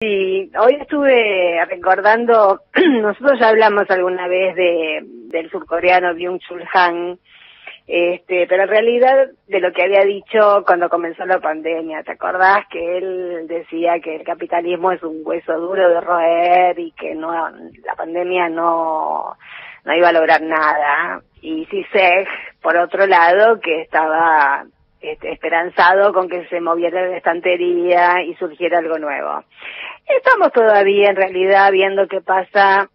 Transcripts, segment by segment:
Sí, hoy estuve recordando, nosotros ya hablamos alguna vez del surcoreano Byung-Chul Han, pero en realidad de lo que había dicho cuando comenzó la pandemia, ¿te acordás? Que él decía que el capitalismo es un hueso duro de roer y que no, la pandemia no iba a lograr nada. Y Zizek, por otro lado, que estaba esperanzado con que se moviera la estantería y surgiera algo nuevo. Estamos todavía en realidad viendo qué pasa,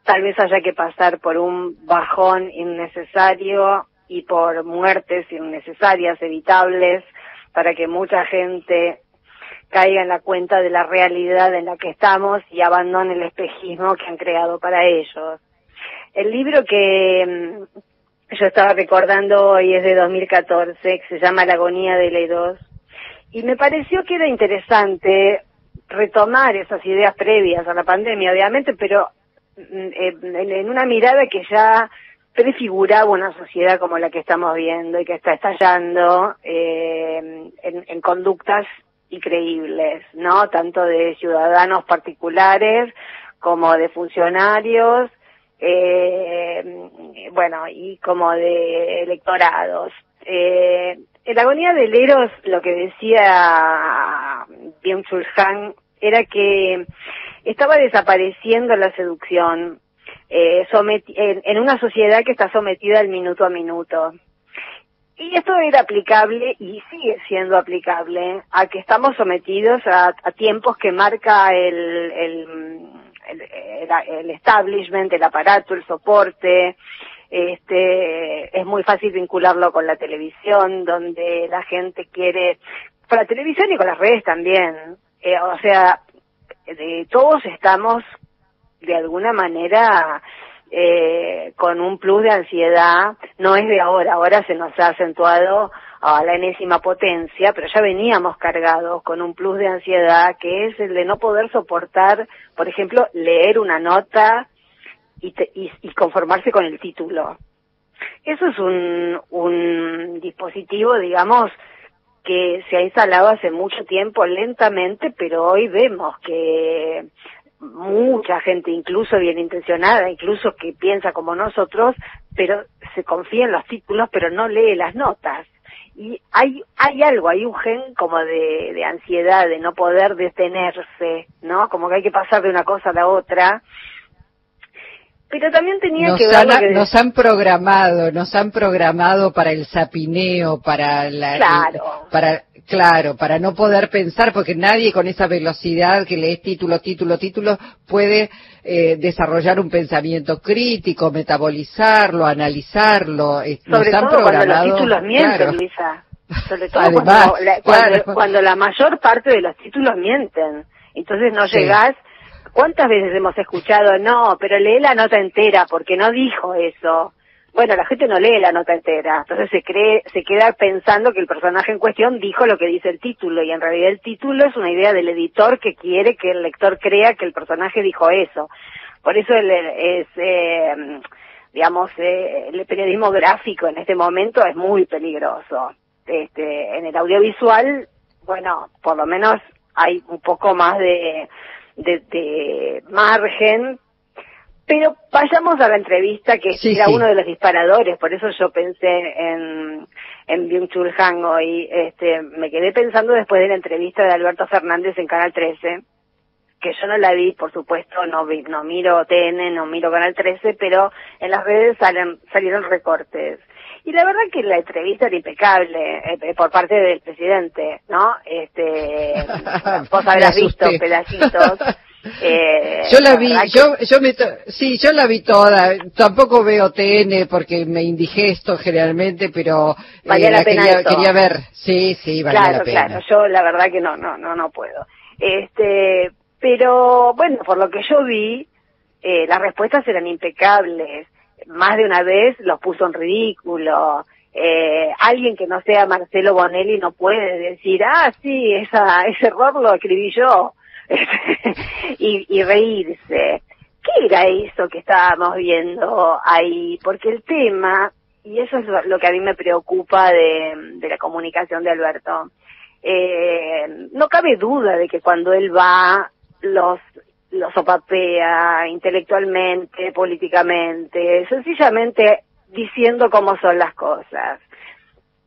tal vez haya que pasar por un bajón innecesario y por muertes innecesarias, evitables, para que mucha gente caiga en la cuenta de la realidad en la que estamos y abandone el espejismo que han creado para ellos. El libro que yo estaba recordando hoy es de 2014, que se llama La agonía de Leros, y me pareció que era interesante retomar esas ideas previas a la pandemia, obviamente, pero en una mirada que ya prefiguraba una sociedad como la que estamos viendo y que está estallando en conductas increíbles, ¿no? Tanto de ciudadanos particulares como de funcionarios, y como de electorados. En la agonía de Leros, lo que decía Byung-Chul Han era que estaba desapareciendo la seducción en una sociedad que está sometida al minuto a minuto. Y esto era aplicable y sigue siendo aplicable a que estamos sometidos a tiempos que marca el establishment, el aparato, el soporte. Es muy fácil vincularlo con la televisión, donde la gente quiere, con la televisión y con las redes también, todos estamos de alguna manera con un plus de ansiedad. No es de ahora se nos ha acentuado a la enésima potencia, pero ya veníamos cargados con un plus de ansiedad que es el de no poder soportar, por ejemplo, leer una nota y conformarse con el título. Eso es un dispositivo, digamos, que se ha instalado hace mucho tiempo, lentamente, pero hoy vemos que mucha gente, incluso bien intencionada, incluso que piensa como nosotros, pero se confía en los títulos, pero no lee las notas. Y hay algo, hay un gen como de ansiedad, de no poder detenerse, ¿no? Como que hay que pasar de una cosa a la otra. Pero también tenía que ver lo que nos han programado para el zapineo, para para no poder pensar, porque nadie con esa velocidad que lees título puede desarrollar un pensamiento crítico, metabolizarlo, analizarlo. Sobre todo cuando los títulos mienten, claro. Luisa. Sobre todo además, cuando la mayor parte de los títulos mienten. Entonces no llegás. ¿Cuántas veces hemos escuchado, no, pero lee la nota entera, porque no dijo eso? Bueno, la gente no lee la nota entera, entonces se queda pensando que el personaje en cuestión dijo lo que dice el título, y en realidad el título es una idea del editor que quiere que el lector crea que el personaje dijo eso. Por eso el periodismo gráfico en este momento es muy peligroso. En el audiovisual, bueno, por lo menos hay un poco más de margen, pero vayamos a la entrevista que era uno de los disparadores. Por eso yo pensé en Byung-Chul Han hoy. Me quedé pensando después de la entrevista de Alberto Fernández en Canal 13, que yo no la vi, por supuesto, no miro TN, no miro Canal 13, pero en las redes salieron recortes. Y la verdad que la entrevista era impecable por parte del presidente, ¿no? Vos habrás visto pedacitos. Yo la vi, yo la vi toda. Tampoco veo TN porque me indigesto generalmente, pero valía la pena quería ver. Sí, valía la pena. Claro, yo la verdad que no puedo. Pero bueno, por lo que yo vi, las respuestas eran impecables. Más de una vez los puso en ridículo. Alguien que no sea Marcelo Bonelli no puede decir, sí, ese error lo escribí yo, y reírse. ¿Qué era eso que estábamos viendo ahí? Porque el tema, y eso es lo que a mí me preocupa de la comunicación de Alberto, no cabe duda de que cuando él va los opapea intelectualmente, políticamente, sencillamente diciendo cómo son las cosas.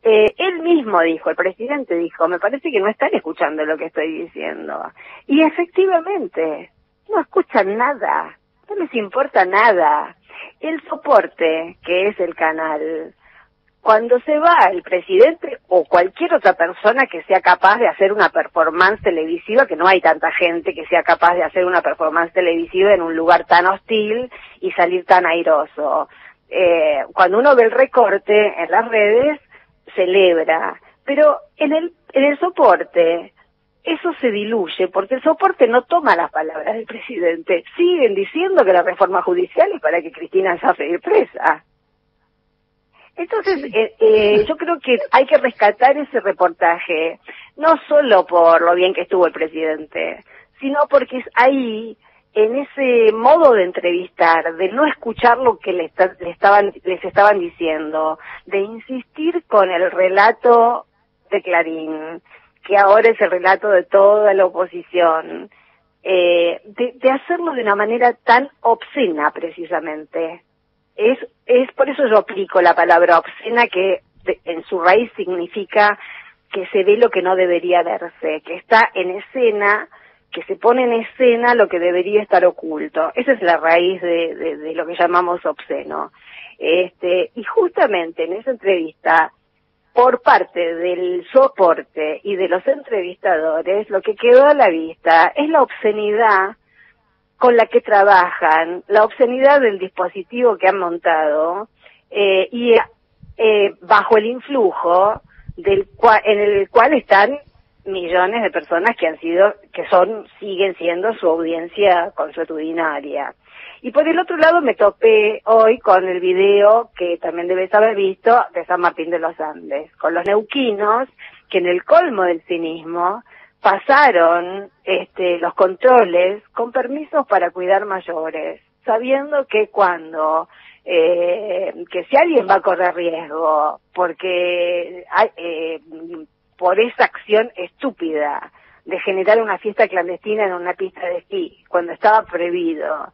Él mismo dijo, el presidente dijo, me parece que no están escuchando lo que estoy diciendo. Y efectivamente, no escuchan nada, no les importa nada. El soporte, que es el canal, cuando se va el presidente o cualquier otra persona que sea capaz de hacer una performance televisiva, que no hay tanta gente que sea capaz de hacer una performance televisiva en un lugar tan hostil y salir tan airoso. Cuando uno ve el recorte en las redes, celebra, pero en el soporte eso se diluye, porque el soporte no toma las palabras del presidente. Siguen diciendo que la reforma judicial es para que Cristina Safe ir presa. Entonces, yo creo que hay que rescatar ese reportaje, no solo por lo bien que estuvo el presidente, sino porque es ahí, en ese modo de entrevistar, de no escuchar lo que les estaban diciendo, de insistir con el relato de Clarín, que ahora es el relato de toda la oposición, de hacerlo de una manera tan obscena, precisamente. Es por eso yo aplico la palabra obscena, que en su raíz significa que se ve lo que no debería verse, que está en escena, que se pone en escena lo que debería estar oculto. Esa es la raíz de lo que llamamos obsceno. Y justamente en esa entrevista, por parte del soporte y de los entrevistadores, lo que quedó a la vista es la obscenidad con la que trabajan, la obscenidad del dispositivo que han montado, y bajo el influjo en el cual están millones de personas siguen siendo su audiencia consuetudinaria. Y por el otro lado me topé hoy con el video, que también debes haber visto, de San Martín de los Andes, con los neuquinos que en el colmo del cinismo pasaron los controles con permisos para cuidar mayores, sabiendo que que si alguien va a correr riesgo porque por esa acción estúpida de generar una fiesta clandestina en una pista de esquí, cuando estaba prohibido,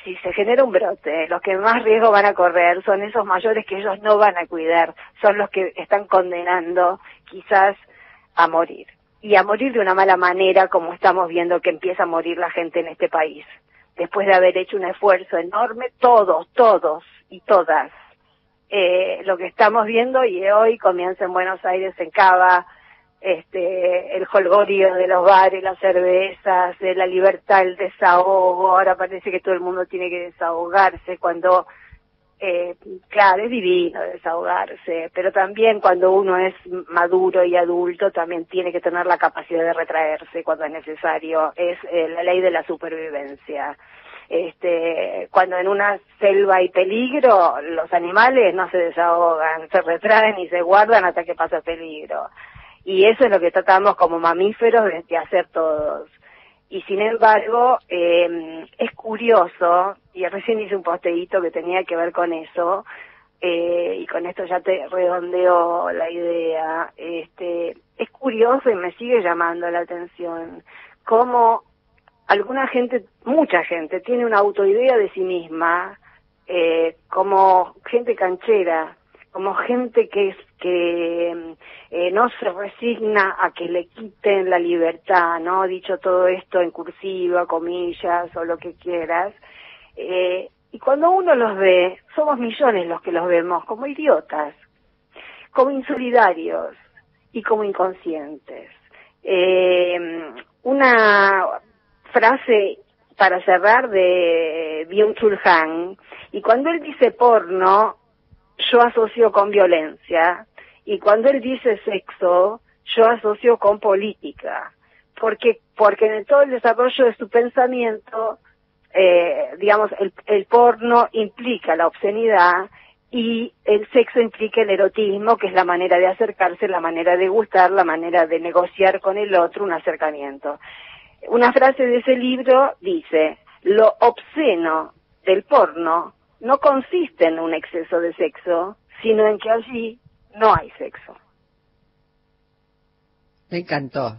si se genera un brote, los que más riesgo van a correr son esos mayores que ellos no van a cuidar, son los que están condenando quizás a morir. Y a morir de una mala manera, como estamos viendo que empieza a morir la gente en este país, después de haber hecho un esfuerzo enorme, todos y todas. Lo que estamos viendo, y hoy comienza en Buenos Aires, en Cava, el jolgorio de los bares, las cervezas, la libertad, el desahogo. Ahora parece que todo el mundo tiene que desahogarse cuando, claro, es divino desahogarse, pero también cuando uno es maduro y adulto también tiene que tener la capacidad de retraerse cuando es necesario. Es la ley de la supervivencia. Cuando en una selva hay peligro, los animales no se desahogan, se retraen y se guardan hasta que pasa peligro. Y eso es lo que tratamos como mamíferos de hacer todos. Y sin embargo, es curioso, y recién hice un posteíto que tenía que ver con eso, y con esto ya te redondeo la idea. Es curioso y me sigue llamando la atención cómo mucha gente tiene una autoidea de sí misma, como gente canchera, como gente que no se resigna a que le quiten la libertad, ¿no? Dicho todo esto en cursiva, comillas, o lo que quieras. Y cuando uno los ve, somos millones los que los vemos como idiotas, como insolidarios y como inconscientes. Una frase para cerrar de Byung-Chul Han, y cuando él dice porno, yo asocio con violencia, y cuando él dice sexo, yo asocio con política, porque en todo el desarrollo de su pensamiento, digamos, el porno implica la obscenidad y el sexo implica el erotismo, que es la manera de acercarse, la manera de gustar, la manera de negociar con el otro un acercamiento. Una frase de ese libro dice: lo obsceno del porno no consiste en un exceso de sexo, sino en que allí no hay sexo. Me encantó.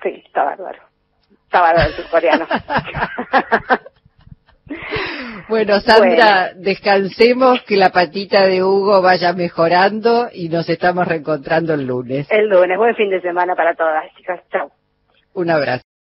Sí, está bárbaro. sábado del surcoreano. Bueno, Sandra, descansemos, que la patita de Hugo vaya mejorando y nos estamos reencontrando el lunes. El lunes. Buen fin de semana para todas, chicas. Chau. Un abrazo.